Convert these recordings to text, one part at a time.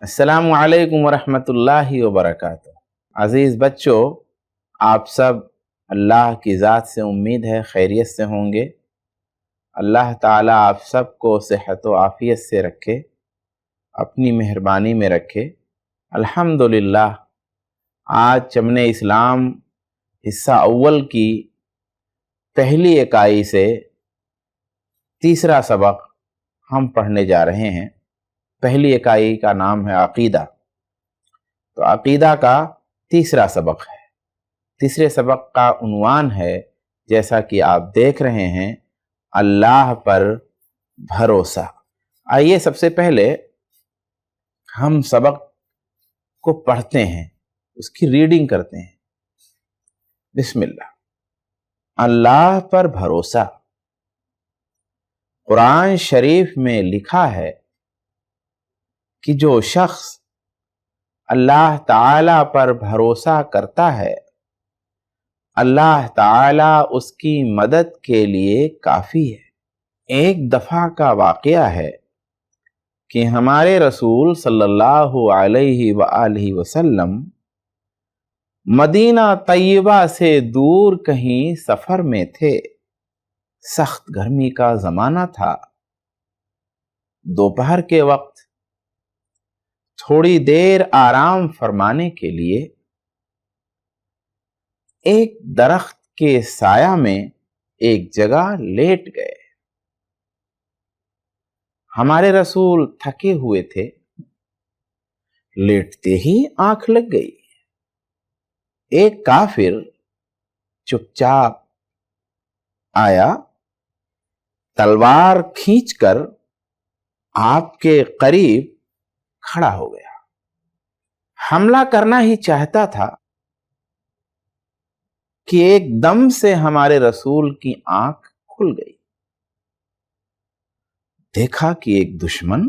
अस्सलामु अलैकुम वरहमतुल्लाहि वबरकातुह। अज़ीज़ बच्चों, आप सब अल्लाह की ज़ात से उम्मीद है खैरियत से होंगे। अल्लाह ताला आप सबको सेहत व आफ़ियत से रखे, अपनी मेहरबानी में रखे। अल्हम्दुलिल्लाह, आज चमने इस्लाम हिस्सा अव्वल की पहली इकाई से तीसरा सबक हम पढ़ने जा रहे हैं। पहली इकाई का नाम है अकीदा। तो अकीदा का तीसरा सबक है। तीसरे सबक का उन्वान है, जैसा कि आप देख रहे हैं, अल्लाह पर भरोसा। आइए सबसे पहले हम सबक को पढ़ते हैं, उसकी रीडिंग करते हैं। बिस्मिल्लाह। अल्लाह पर भरोसा। कुरान शरीफ में लिखा है कि जो शख्स अल्लाह ताला पर भरोसा करता है, अल्लाह ताला उसकी मदद के लिए काफी है। एक दफा का वाकया है कि हमारे रसूल सल्लल्लाहु अलैहि वसल्लम मदीना तैयबा से दूर कहीं सफर में थे। सख्त गर्मी का जमाना था। दोपहर के वक्त थोड़ी देर आराम फरमाने के लिए एक दरख्त के साया में एक जगह लेट गए। हमारे रसूल थके हुए थे। लेटते ही आंख लग गई। एक काफिर चुपचाप आया, तलवार खींचकर आपके करीब खड़ा हो गया। हमला करना ही चाहता था कि एकदम से हमारे रसूल की आंख खुल गई। देखा कि एक दुश्मन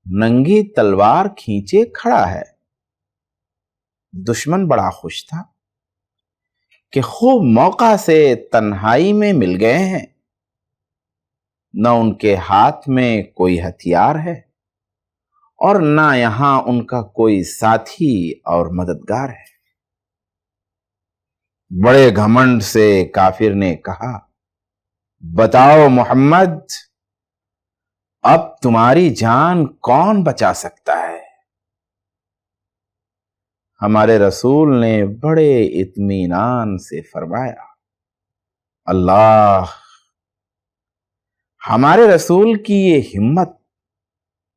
नंगी तलवार खींचे खड़ा है। दुश्मन बड़ा खुश था कि खूब मौका से तन्हाई में मिल गए हैं। न उनके हाथ में कोई हथियार है और ना यहां उनका कोई साथी और मददगार है। बड़े घमंड से काफिर ने कहा, बताओ मोहम्मद, अब तुम्हारी जान कौन बचा सकता है? हमारे रसूल ने बड़े इत्मीनान से फरमाया, अल्लाह। हमारे रसूल की ये हिम्मत,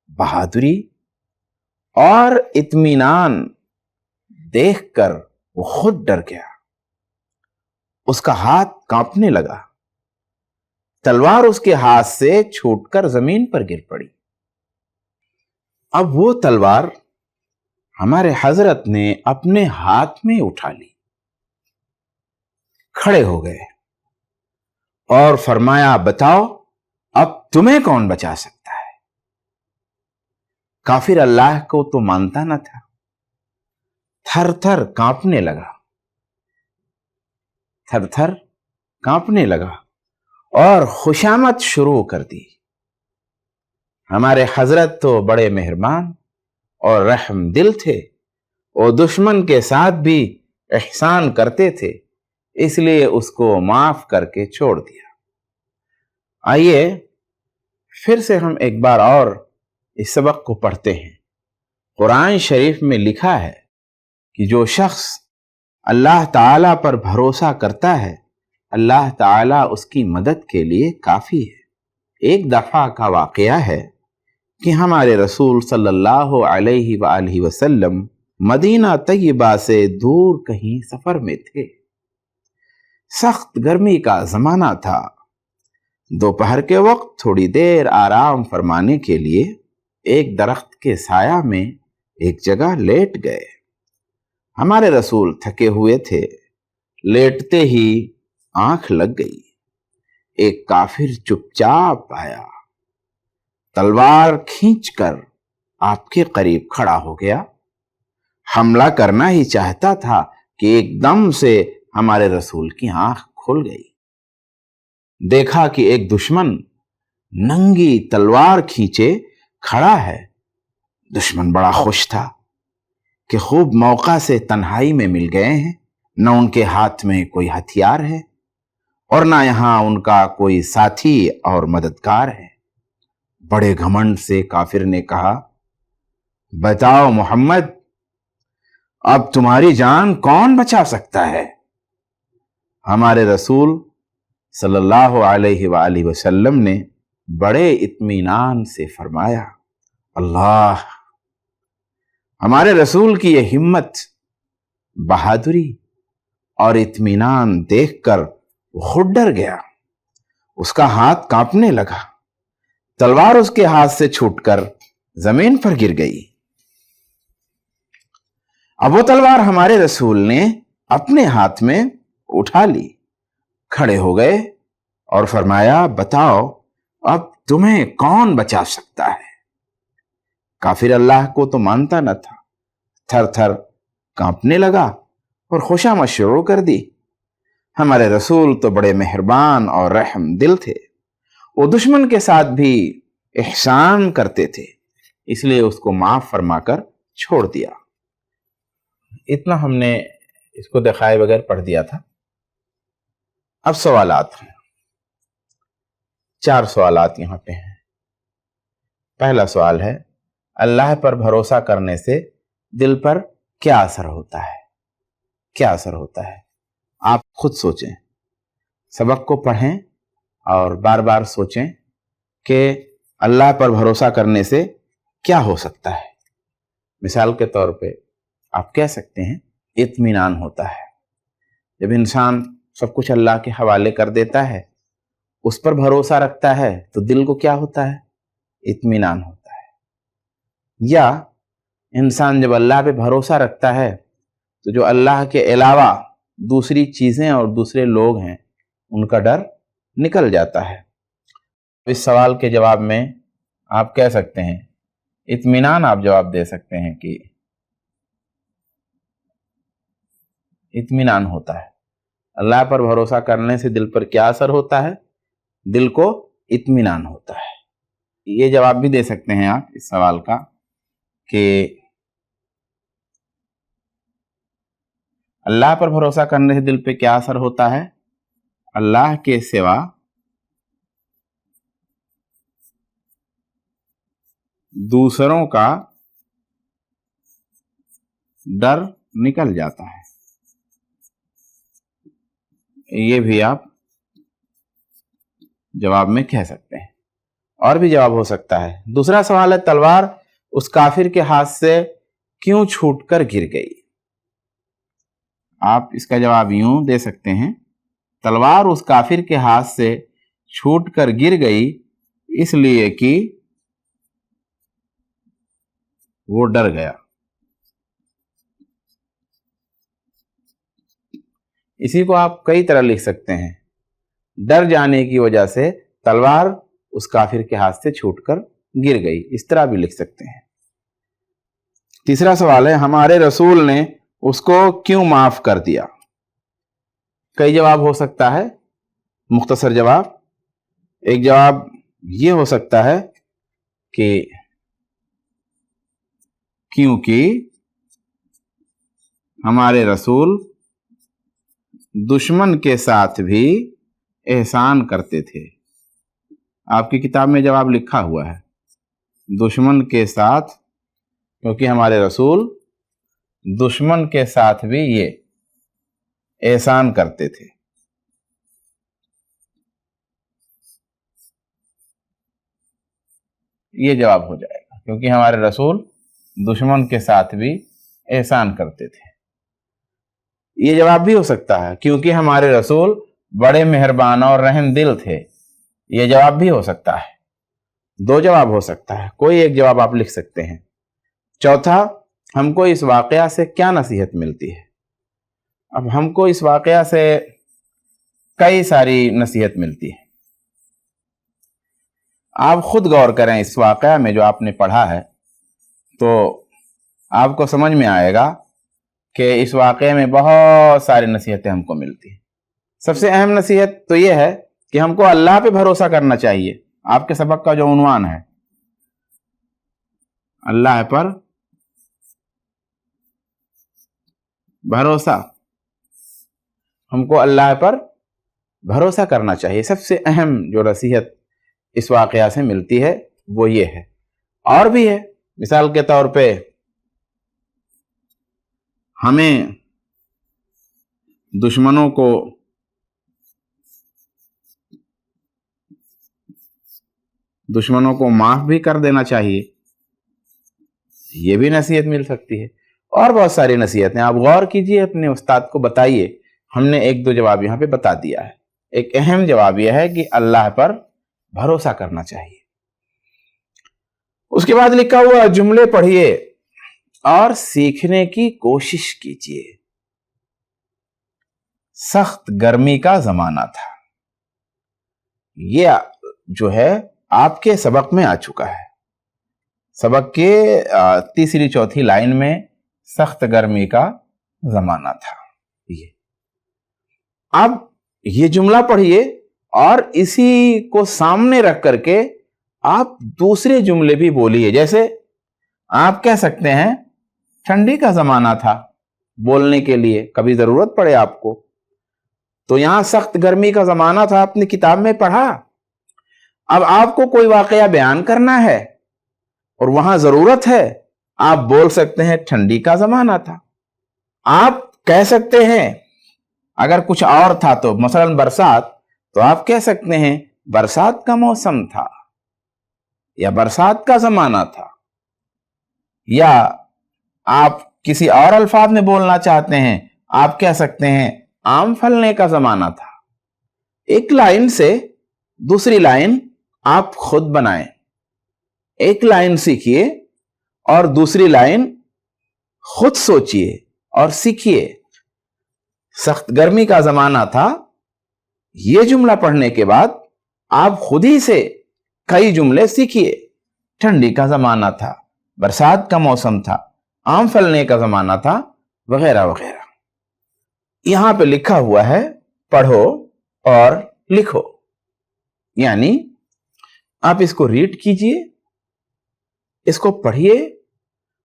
बहादुरी और इत्मीनान देखकर वो खुद डर गया। उसका हाथ कांपने लगा। तलवार उसके हाथ से छूटकर जमीन पर गिर पड़ी। अब वो तलवार हमारे हजरत ने अपने हाथ में उठा ली, खड़े हो गए और फरमाया, बताओ अब तुम्हें कौन बचा सकता है? काफिर अल्लाह को तो मानता न था। थर थर कांपने लगा, थर थर कांपने लगा और खुशामद शुरू कर दी। हमारे हजरत तो बड़े मेहरबान और रहम दिल थे। वो दुश्मन के साथ भी एहसान करते थे, इसलिए उसको माफ करके छोड़ दिया। आइए फिर से हम एक बार और इस सबक को पढ़ते हैं। कुरान शरीफ में लिखा है कि जो शख्स अल्लाह ताला पर भरोसा करता है, अल्लाह ताला उसकी मदद के लिए काफी है। एक दफा का वाकया है कि हमारे रसूल सल्लल्लाहु अलैहि वसल्लम मदीना तैयबा से दूर कहीं सफर में थे। सख्त गर्मी का जमाना था। दोपहर के वक्त थोड़ी देर आराम फरमाने के लिए एक दरख्त के साया में एक जगह लेट गए। हमारे रसूल थके हुए थे। लेटते ही आंख लग गई। एक काफिर चुपचाप आया, तलवार खींचकर आपके करीब खड़ा हो गया। हमला करना ही चाहता था कि एकदम से हमारे रसूल की आंख खुल गई। देखा कि एक दुश्मन नंगी तलवार खींचे खड़ा है। دشمن بڑا خوش تھا کہ خوب موقع سے تنہائی میں مل گئے ہیں، نہ ان کے ہاتھ میں کوئی ہتھیار ہے اور نہ یہاں ان کا کوئی ساتھی اور مددگار ہے۔ بڑے گھمنڈ سے کافر نے کہا، بتاؤ محمد، اب تمہاری جان کون بچا سکتا ہے؟ ہمارے رسول صلی اللہ علیہ وآلہ وسلم نے بڑے اطمینان سے فرمایا، اللہ! ہمارے رسول کی یہ ہمت، بہادری اور اطمینان دیکھ کر وہ خود ڈر گیا، اس کا ہاتھ کانپنے لگا، تلوار اس کے ہاتھ سے چھوٹ کر زمین پر گر گئی۔ اب وہ تلوار ہمارے رسول نے اپنے ہاتھ میں اٹھا لی، کھڑے ہو گئے اور فرمایا، بتاؤ اب تمہیں کون بچا سکتا ہے؟ کافر اللہ کو تو مانتا نہ تھا، تھر تھر کانپنے لگا اور خوشامد شروع کر دی۔ ہمارے رسول تو بڑے مہربان اور رحم دل تھے، وہ دشمن کے ساتھ بھی احسان کرتے تھے، اس لیے اس کو معاف فرما کر چھوڑ دیا۔ اتنا ہم نے اس کو دکھائے بغیر پڑھ دیا تھا۔ اب سوالات، 4 سوالات یہاں پہ ہیں۔ پہلا سوال ہے، اللہ پر بھروسہ کرنے سے دل پر کیا اثر ہوتا ہے؟ کیا اثر ہوتا ہے؟ آپ خود سوچیں، سبق کو پڑھیں اور بار بار سوچیں کہ اللہ پر بھروسہ کرنے سے کیا ہو سکتا ہے۔ مثال کے طور پہ آپ کہہ سکتے ہیں اطمینان ہوتا ہے۔ جب انسان سب کچھ اللہ کے حوالے کر دیتا ہے، اس پر بھروسہ رکھتا ہے، تو دل کو کیا ہوتا ہے؟ اطمینان ہوتا ہے۔ یا انسان جب اللہ پہ بھروسہ رکھتا ہے تو جو اللہ کے علاوہ دوسری چیزیں اور دوسرے لوگ ہیں ان کا ڈر نکل جاتا ہے۔ اس سوال کے جواب میں آپ کہہ سکتے ہیں اطمینان، آپ جواب دے سکتے ہیں کہ اطمینان ہوتا ہے۔ اللہ پر بھروسہ کرنے سے دل پر کیا اثر ہوتا ہے؟ دل کو اطمینان ہوتا ہے۔ یہ جواب بھی دے سکتے ہیں آپ اس سوال کا کہ اللہ پر بھروسہ کرنے سے دل پہ کیا اثر ہوتا ہے؟ اللہ کے سوا دوسروں کا ڈر نکل جاتا ہے۔ یہ بھی آپ جواب میں کہہ سکتے ہیں۔ اور بھی جواب ہو سکتا ہے۔ دوسرا سوال ہے، تلوار اس کافر کے ہاتھ سے کیوں چھوٹ کر گر گئی؟ آپ اس کا جواب یوں دے سکتے ہیں، تلوار اس کافر کے ہاتھ سے چھوٹ کر گر گئی اس لیے کہ وہ ڈر گیا۔ اسی کو آپ کئی طرح لکھ سکتے ہیں، ڈر جانے کی وجہ سے تلوار اس کافر کے ہاتھ سے چھوٹ کر گر گئی، اس طرح بھی لکھ سکتے ہیں۔ تیسرا سوال ہے، ہمارے رسول نے اس کو کیوں معاف کر دیا؟ کئی جواب ہو سکتا ہے۔ مختصر جواب، ایک جواب یہ ہو سکتا ہے کہ کیونکہ ہمارے رسول دشمن کے ساتھ بھی احسان کرتے تھے۔ آپ کی کتاب میں جواب لکھا ہوا ہے، دشمن کے ساتھ، کیونکہ ہمارے رسول دشمن کے ساتھ بھی یہ احسان کرتے تھے۔ یہ جواب ہو جائے گا، کیونکہ ہمارے رسول دشمن کے ساتھ بھی احسان کرتے تھے۔ یہ جواب بھی ہو سکتا ہے، کیونکہ ہمارے رسول بڑے مہربان اور رحم دل تھے۔ یہ جواب بھی ہو سکتا ہے۔ 2 جواب ہو سکتا ہے، کوئی ایک جواب آپ لکھ سکتے ہیں۔ چوتھا، ہم کو اس واقعہ سے کیا نصیحت ملتی ہے؟ اب ہم کو اس واقعہ سے کئی ساری نصیحت ملتی ہے۔ آپ خود غور کریں اس واقعہ میں جو آپ نے پڑھا ہے، تو آپ کو سمجھ میں آئے گا کہ اس واقعے میں بہت ساری نصیحتیں ہم کو ملتی ہیں۔ سب سے اہم نصیحت تو یہ ہے کہ ہم کو اللہ پہ بھروسہ کرنا چاہیے۔ آپ کے سبق کا جو عنوان ہے، अल्लाह पर भरोसा, हमको अल्लाह पर भरोसा करना चाहिए। सबसे अहम जो नसीहत इस वाकया से मिलती है वो ये है। और भी है, मिसाल के तौर पे हमें दुश्मनों को माफ भी कर देना चाहिए, ये भी नसीहत मिल सकती है। और बहुत सारी नसीहतें, आप गौर कीजिए, अपने उस्ताद को बताइए। हमने एक दो जवाब यहां पे बता दिया है। एक अहम जवाब यह है कि अल्लाह पर भरोसा करना चाहिए। उसके बाद लिखा हुआ जुमले पढ़िए और सीखने की कोशिश कीजिए। सख्त गर्मी का जमाना था, ये जो है आपके सबक में आ चुका है। सबक के तीसरी चौथी लाइन में सख्त गर्मी का जमाना था। ये अब ये जुमला पढ़िए और इसी को सामने रख करके आप दूसरे जुमले भी बोलिए। जैसे आप कह सकते हैं ठंडी का जमाना था, बोलने के लिए कभी जरूरत पड़े आपको, तो यहां सख्त गर्मी का जमाना था, अपनी किताब में पढ़ा। अब आपको कोई वाकया बयान करना है और वहां जरूरत है, आप बोल सकते हैं ठंडी का जमाना था। आप कह सकते हैं अगर कुछ और था तो मसलन बरसात, तो आप कह सकते हैं बरसात का मौसम था या बरसात का जमाना था। या आप किसी और अल्फाज में बोलना चाहते हैं, आप कह सकते हैं आम फलने का जमाना था। एक लाइन से दूसरी लाइन आप खुद बनाएं। एक लाइन सीखिए और दूसरी लाइन खुद सोचिए और सीखिए। सख्त गर्मी का जमाना था, यह जुमला पढ़ने के बाद आप खुद ही से कई जुमले सीखिए। ठंडी का जमाना था, बरसात का मौसम था, आम फलने का जमाना था, वगैरह वगैरह। यहां पे लिखा हुआ है पढ़ो और लिखो, यानी आप इसको रीड कीजिए, इसको पढ़िए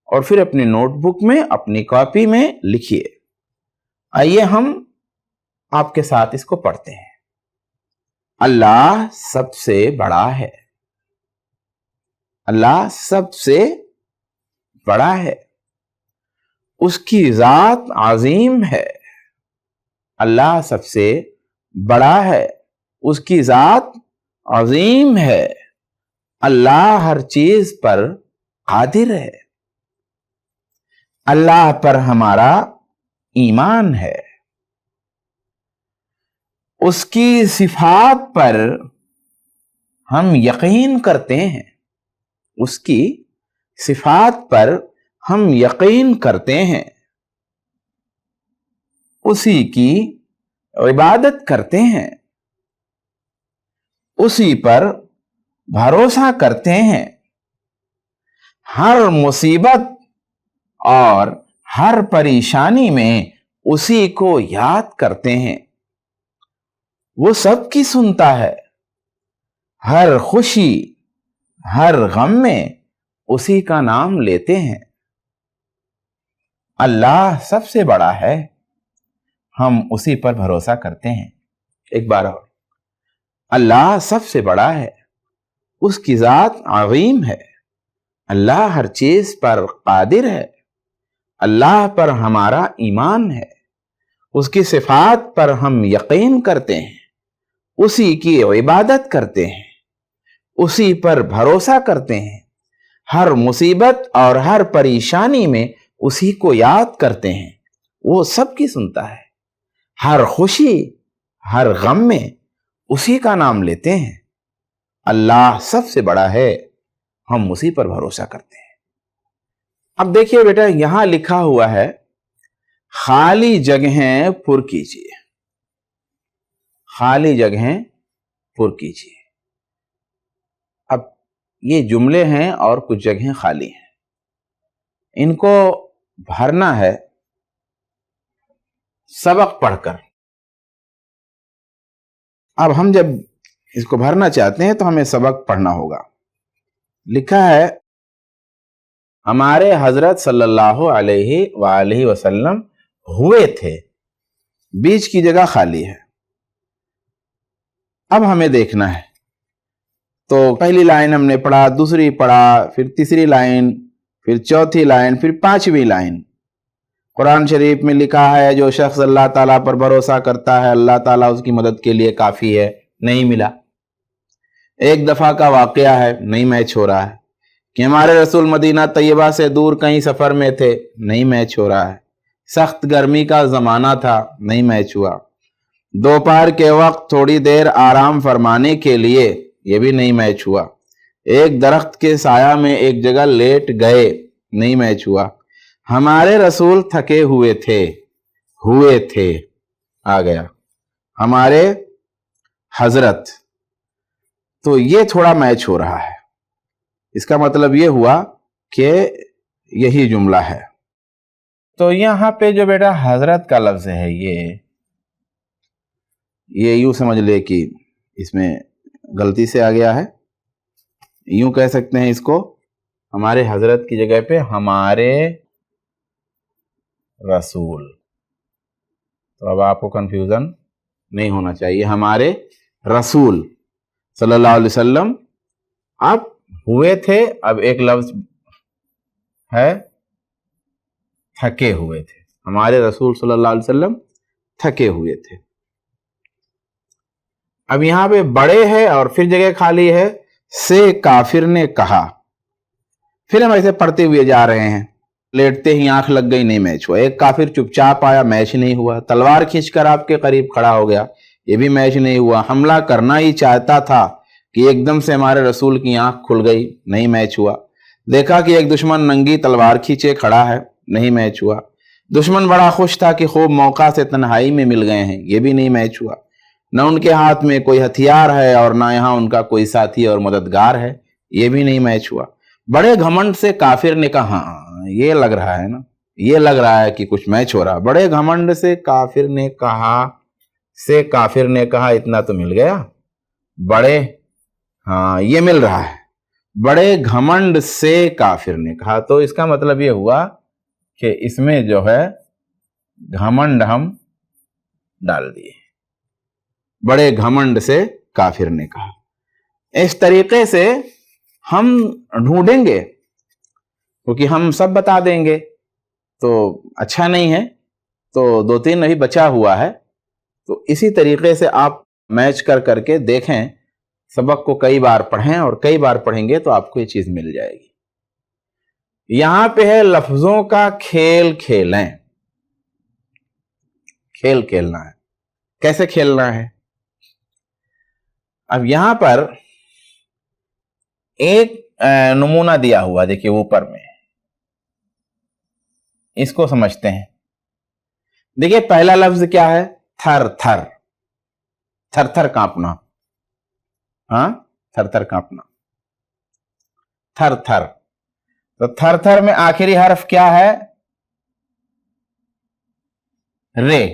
और फिर अपनी नोटबुक में, अपनी कॉपी में लिखिए। आइए हम आपके साथ इसको पढ़ते हैं। अल्लाह सबसे बड़ा है, अल्लाह सबसे बड़ा है, उसकी जात अजीम है। अल्लाह सबसे बड़ा है, उसकी जात अजीम है। अल्लाह हर चीज पर कादिर है। अल्लाह पर हमारा ईमान है। उसकी सिफात पर हम यकीन करते हैं, उसकी सिफात पर हम यकीन करते हैं। उसी की इबादत करते हैं, उसी पर भरोसा करते हैं। हर मुसीबत और हर परेशानी में उसी को याद करते हैं। वो सबकी सुनता है, हर खुशी हर गम में उसी का नाम लेते हैं। अल्लाह सबसे बड़ा है, हम उसी पर भरोसा करते हैं। एक बार और, अल्लाह सबसे बड़ा है, उसकी जात अजीम है। अल्लाह हर चीज पर कादिर है। अल्लाह पर हमारा ईमान है, उसकी सिफात पर हम यकीन करते हैं, उसी की इबादत करते हैं, उसी पर भरोसा करते हैं। हर मुसीबत और हर परेशानी में उसी को याद करते हैं, वो सबकी सुनता है। हर खुशी हर गम में उसी का नाम लेते हैं। अल्लाह सबसे बड़ा है, हम उसी पर भरोसा करते हैं। अब देखिए बेटा, यहां लिखा हुआ है खाली जगहें पुर कीजिए, खाली जगहें पुर कीजिए। अब ये जुमले हैं और कुछ जगहें खाली हैं, इनको भरना है सबक पढ़कर। अब हम जब इसको भरना चाहते हैं तो हमें सबक पढ़ना होगा। लिखा है ہمارے حضرت صلی اللہ علیہ وآلہ وسلم ہوئے تھے، بیچ کی جگہ خالی ہے۔ اب ہمیں دیکھنا ہے، تو پہلی لائن ہم نے پڑھا، دوسری پڑھا، پھر تیسری لائن، پھر چوتھی لائن، پھر پانچویں لائن۔ قرآن شریف میں لکھا ہے جو شخص اللہ تعالیٰ پر بھروسہ کرتا ہے اللہ تعالیٰ اس کی مدد کے لیے کافی ہے، نہیں ملا۔ ایک دفعہ کا واقعہ ہے، نہیں میچ ہو رہا ہے کہ ہمارے رسول مدینہ طیبہ سے دور کہیں سفر میں تھے، نہیں میچ ہو رہا ہے۔ سخت گرمی کا زمانہ تھا، نہیں میچ ہوا۔ دوپہر کے وقت تھوڑی دیر آرام فرمانے کے لیے، یہ بھی نہیں میچ ہوا۔ ایک درخت کے سایہ میں ایک جگہ لیٹ گئے، نہیں میچ ہوا۔ ہمارے رسول تھکے ہوئے تھے، آ گیا ہمارے حضرت، تو یہ تھوڑا میچ ہو رہا ہے۔ اس کا مطلب یہ ہوا کہ یہی جملہ ہے۔ تو یہاں پہ جو بیٹا حضرت کا لفظ ہے، یہ یوں سمجھ لے کہ اس میں غلطی سے آ گیا ہے، یوں کہہ سکتے ہیں اس کو، ہمارے حضرت کی جگہ پہ ہمارے رسول۔ تو اب آپ کو کنفیوژن نہیں ہونا چاہیے، ہمارے رسول صلی اللہ علیہ وسلم اب ہوئے تھے، اب ایک لفظ ہے تھکے ہوئے تھے، ہمارے رسول صلی اللہ علیہ وسلم تھکے ہوئے تھے۔ اب یہاں پہ بڑے ہے اور پھر جگہ خالی ہے، سے کافر نے کہا۔ پھر ہم ایسے پڑھتے ہوئے جا رہے ہیں، لیٹتے ہی آنکھ لگ گئی، نہیں میچ ہوا۔ ایک کافر چپ چاپ آیا، میچ نہیں ہوا۔ تلوار کھینچ کر آپ کے قریب کھڑا ہو گیا، یہ بھی میچ نہیں ہوا۔ حملہ کرنا ہی چاہتا تھا کہ ایک دم سے ہمارے رسول کی آنکھ کھل گئی، نہیں میچ ہوا۔ دیکھا کہ ایک دشمن ننگی تلوار کھینچے کھڑا ہے، نہیں میچ ہوا۔ دشمن بڑا خوش تھا کہ خوب موقع سے تنہائی میں مل گئے ہیں، یہ بھی نہیں میچ ہوا۔ نہ ان کے ہاتھ میں کوئی ہتھیار ہے اور نہ یہاں ان کا کوئی ساتھی اور مددگار ہے، یہ بھی نہیں میچ ہوا۔ بڑے گھمنڈ سے کافر نے کہا، ہاں یہ لگ رہا ہے نا، یہ لگ رہا ہے کہ کچھ میچ ہو رہا۔ بڑے گھمنڈ سے کافر نے کہا، اتنا تو مل گیا۔ بڑے، ہاں یہ مل رہا ہے، بڑے گھمنڈ سے کافر نے کہا، تو اس کا مطلب یہ ہوا کہ اس میں جو ہے گھمنڈ ہم ڈال دیے۔ بڑے گھمنڈ سے کافر نے کہا۔ اس طریقے سے ہم ڈھونڈیں گے، کیونکہ ہم سب بتا دیں گے تو اچھا نہیں ہے، تو دو تین ابھی بچا ہوا ہے، تو اسی طریقے سے آپ میچ کر کے دیکھیں، سبق کو کئی بار پڑھیں، اور کئی بار پڑھیں گے تو آپ کو یہ چیز مل جائے گی۔ یہاں پہ ہے لفظوں کا کھیل کھیلیں، کھیل کھیلنا ہے۔ کیسے کھیلنا ہے؟ اب یہاں پر ایک نمونہ دیا ہوا، دیکھیے اوپر میں، اس کو سمجھتے ہیں۔ دیکھیے پہلا لفظ کیا ہے؟ تھر تھر، تھر تھر کانپنا، ہاں تھر تھر کانپنا، تھر تھر۔ تو تھر تھر میں آخری حرف کیا ہے؟ رے،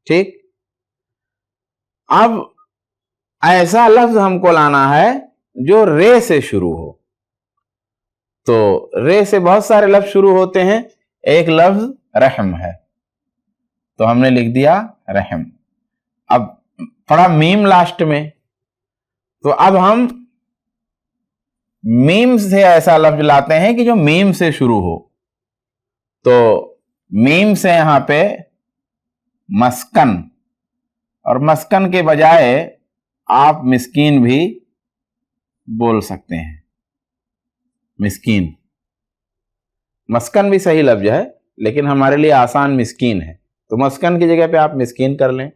ٹھیک۔ اب ایسا لفظ ہم کو لانا ہے جو رے سے شروع ہو۔ تو رے سے بہت سارے لفظ شروع ہوتے ہیں، ایک لفظ رحم ہے، تو ہم نے لکھ دیا رحم۔ اب پڑھا میم لاسٹ میں، تو اب ہم میم سے ایسا لفظ لاتے ہیں کہ جو میم سے شروع ہو۔ تو میم سے یہاں پہ مسکن، اور مسکن کے بجائے آپ مسکین بھی بول سکتے ہیں، مسکین۔ مسکن بھی صحیح لفظ ہے، لیکن ہمارے لیے آسان مسکین ہے، تو مسکن کی جگہ پہ آپ مسکین کر لیں۔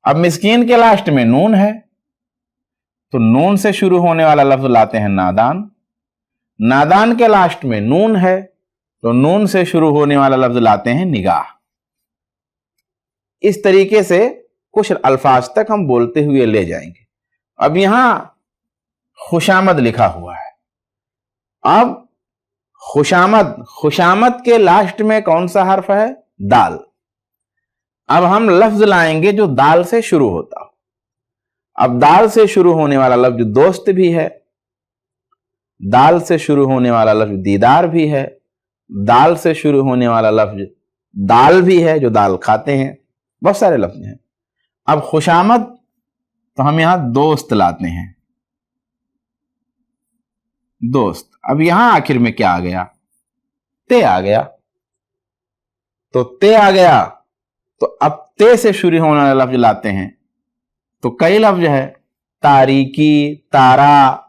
اب مسکین کے لاسٹ میں نون ہے، تو نون سے شروع ہونے والا لفظ لاتے ہیں نادان۔ نادان کے لاسٹ میں نون ہے، تو نون سے شروع ہونے والا لفظ لاتے ہیں نگاہ۔ اس طریقے سے کچھ الفاظ تک ہم بولتے ہوئے لے جائیں گے۔ اب یہاں خوشامد لکھا ہوا ہے۔ اب خوشامد کے لاسٹ میں کون سا حرف ہے؟ دال۔ اب ہم لفظ لائیں گے جو دال سے شروع ہوتا ہو۔ اب دال سے شروع ہونے والا لفظ دوست بھی ہے، दाल से शुरू होने वाला लफ्ज दीदार भी है, दाल से शुरू होने वाला लफ्ज दाल भी है, जो दाल खाते हैं। बहुत सारे लफ्ज हैं। अब खुशामद तो हम यहां दोस्त लाते हैं, दोस्त। अब यहां आखिर में क्या आ गया? ते आ गया। तो ते आ गया तो अब ते से शुरू होने वाला लफ्ज लाते हैं। तो कई लफ्ज है, तारीकी, तारा।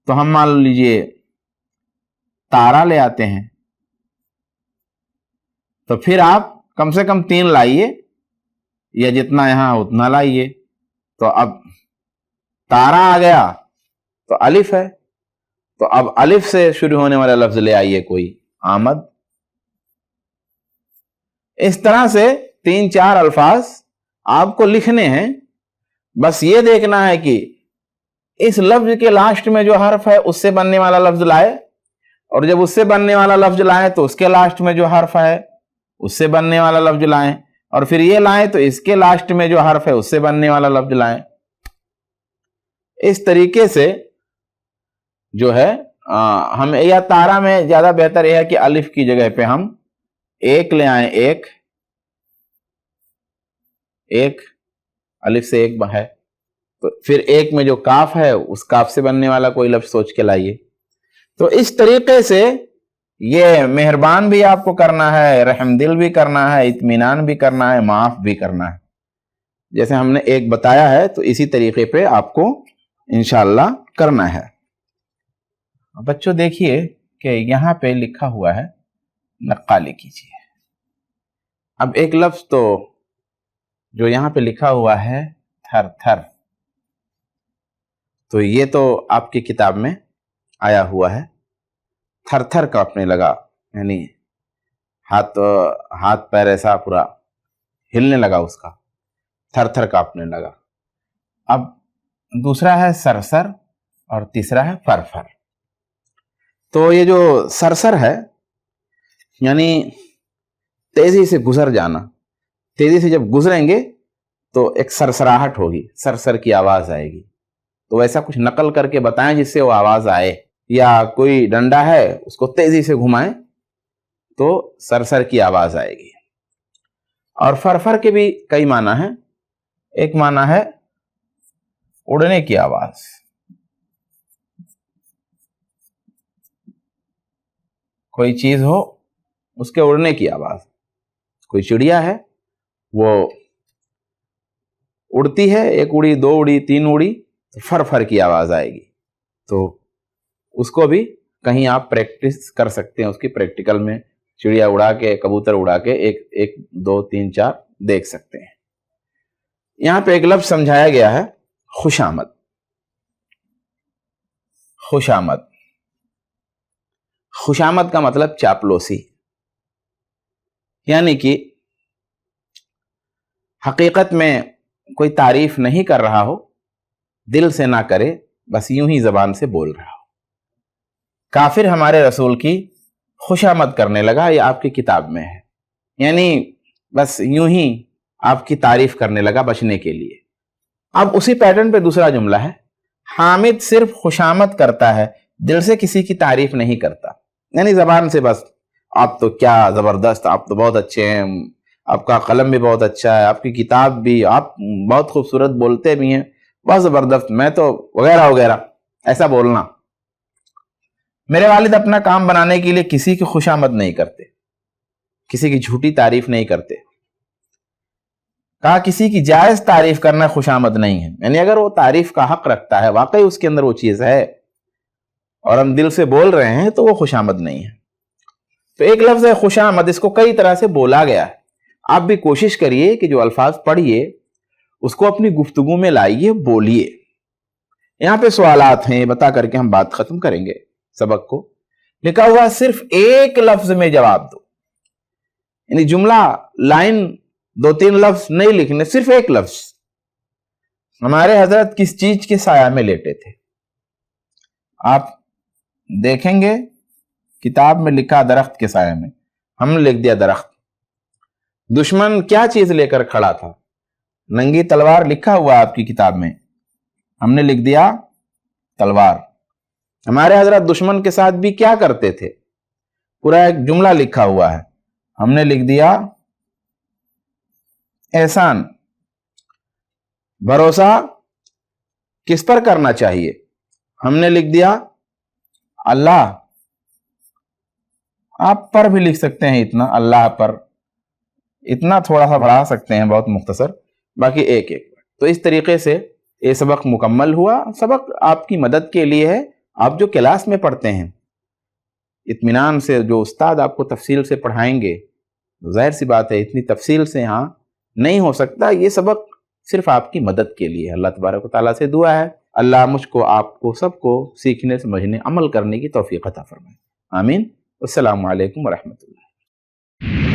तो हम मान लीजिए तारा ले आते हैं, तो फिर आप कम से कम 3 लाइए, या जितना यहां उतना लाइए। तो अब तारा आ गया तो अलिफ है, तो अब अलिफ से शुरू होने वाला लफ्ज ले आइए कोई, आमद। इस तरह से 3-4 अल्फाज आपको लिखने हैं। बस ये देखना है कि इस लफ्ज के लास्ट में जो हर्फ है उससे बनने वाला लफ्ज लाए, और जब उससे बनने वाला लफ्ज लाए तो उसके लास्ट में जो हर्फ है उससे बनने वाला लफ्ज लाएं, और फिर ये लाएं तो इसके लास्ट में जो हर्फ है उससे बनने वाला लफ्ज लाएं। इस तरीके से जो है हम, या तारा में ज्यादा बेहतर यह है कि अलिफ की जगह पे हम एक ले आए, एक अलिफ से एक है, तो फिर एक में जो काफ है उस काफ से बनने वाला कोई लफ्ज सोच के लाइए। तो इस तरीके से ये मेहरबान भी आपको करना है, रहमदिल भी करना है, इत्मीनान भी करना है, माफ भी करना है। जैसे हमने एक बताया है तो इसी तरीके पे आपको इंशाअल्लाह करना है। बच्चों देखिए कि यहां पे लिखा हुआ है, नक्काली कीजिए। अब एक लफ्ज तो जो यहां पे लिखा हुआ है थर थर, तो ये तो आपकी किताब में आया हुआ है। थर थर कांपने लगा, यानी हाथ पैर ऐसा पूरा हिलने लगा उसका, थर थर कांपने लगा। अब दूसरा है सरसर और तीसरा है फरफर। तो ये जो सरसर है यानी तेजी से गुजर जाना, तेजी से जब गुजरेंगे तो एक सरसराहट होगी, सरसर की आवाज आएगी। तो वैसा कुछ नकल करके बताएं जिससे वो आवाज आए, या कोई डंडा है उसको तेजी से घुमाएं तो सरसर की आवाज आएगी। और फरफर के भी कई माना है। एक माना है उड़ने की आवाज, कोई चीज हो उसके उड़ने की आवाज। कोई चिड़िया है वो उड़ती है, 1 उड़ी, 2 उड़ी, 3 उड़ी, तो फर की आवाज आएगी। तो उसको भी कहीं आप प्रैक्टिस कर सकते हैं, उसकी प्रैक्टिकल में चिड़िया उड़ा के, कबूतर उड़ा के 1, 2, 3, 4 देख सकते हैं। यहां पे एक लफ्ज समझाया गया है, खुशामद। खुशामद, खुशामद का मतलब चापलूसी, यानी कि हकीकत में कोई तारीफ नहीं कर रहा हो, दिल से ना करे, बस यूं ही जबान से बोल रहा हो। काफिर हमारे रसूल की खुशामद करने लगा, ये आपकी किताब में है, यानी बस यूं ही आपकी तारीफ करने लगा बचने के लिए। अब उसी पैटर्न पे दूसरा जुमला है, हामिद सिर्फ खुशामद करता है, दिल से किसी की तारीफ नहीं करता, यानी जबान से बस आप तो क्या जबरदस्त, आप तो बहुत अच्छे हैं, आपका कलम भी बहुत अच्छा है, आपकी किताब भी, आप बहुत खूबसूरत बोलते भी हैं, बहुत जबरदस्त, मैं तो वगैरह वगैरह, ऐसा बोलना। मेरे वालिद अपना काम बनाने के लिए किसी की खुशामद नहीं करते, किसी की झूठी तारीफ नहीं करते। कहा किसी की जायज तारीफ करना खुशामद नहीं है, यानी अगर वो तारीफ का हक रखता है, वाकई उसके अंदर वो चीज है और हम दिल से बोल रहे हैं, तो वो खुशामद नहीं है। तो एक लफ्ज है खुशामद, इसको कई तरह से बोला गया है। आप भी कोशिश करिए कि जो अल्फाज पढ़िए उसको अपनी गुफ्तगू में लाइए, बोलिए। यहां पे सवालात हैं, बता करके हम बात खत्म करेंगे सबक को। लिखा हुआ सिर्फ एक लफ्ज में जवाब दो, यानी जुमला, लाइन, 2-3 लफ्ज नहीं लिखने, सिर्फ एक लफ्ज। हमारे हजरत किस चीज के साया में लेटे थे? आप देखेंगे किताब में लिखा दरख्त के साया में, हमने लिख दिया दरख्त। दुश्मन क्या चीज लेकर खड़ा था? नंगी तलवार लिखा हुआ आपकी किताब में, हमने लिख दिया तलवार। ہمارے حضرت دشمن کے ساتھ بھی کیا کرتے تھے؟ پورا ایک جملہ لکھا ہوا ہے، ہم نے لکھ دیا احسان۔ بھروسہ کس پر کرنا چاہیے؟ ہم نے لکھ دیا اللہ۔ آپ پر بھی لکھ سکتے ہیں اتنا، اللہ پر، اتنا تھوڑا سا بڑھا سکتے ہیں، بہت مختصر، باقی ایک ایک۔ تو اس طریقے سے یہ سبق مکمل ہوا۔ سبق آپ کی مدد کے لیے ہے، آپ جو کلاس میں پڑھتے ہیں اطمینان سے، جو استاد آپ کو تفصیل سے پڑھائیں گے، ظاہر سی بات ہے اتنی تفصیل سے یہاں نہیں ہو سکتا، یہ سبق صرف آپ کی مدد کے لیے۔ اللہ تبارک و تعالیٰ سے دعا ہے اللہ مجھ کو، آپ کو، سب کو سیکھنے، سمجھنے، عمل کرنے کی توفیق عطا فرمائے، آمین۔ السلام علیکم ورحمۃ اللہ۔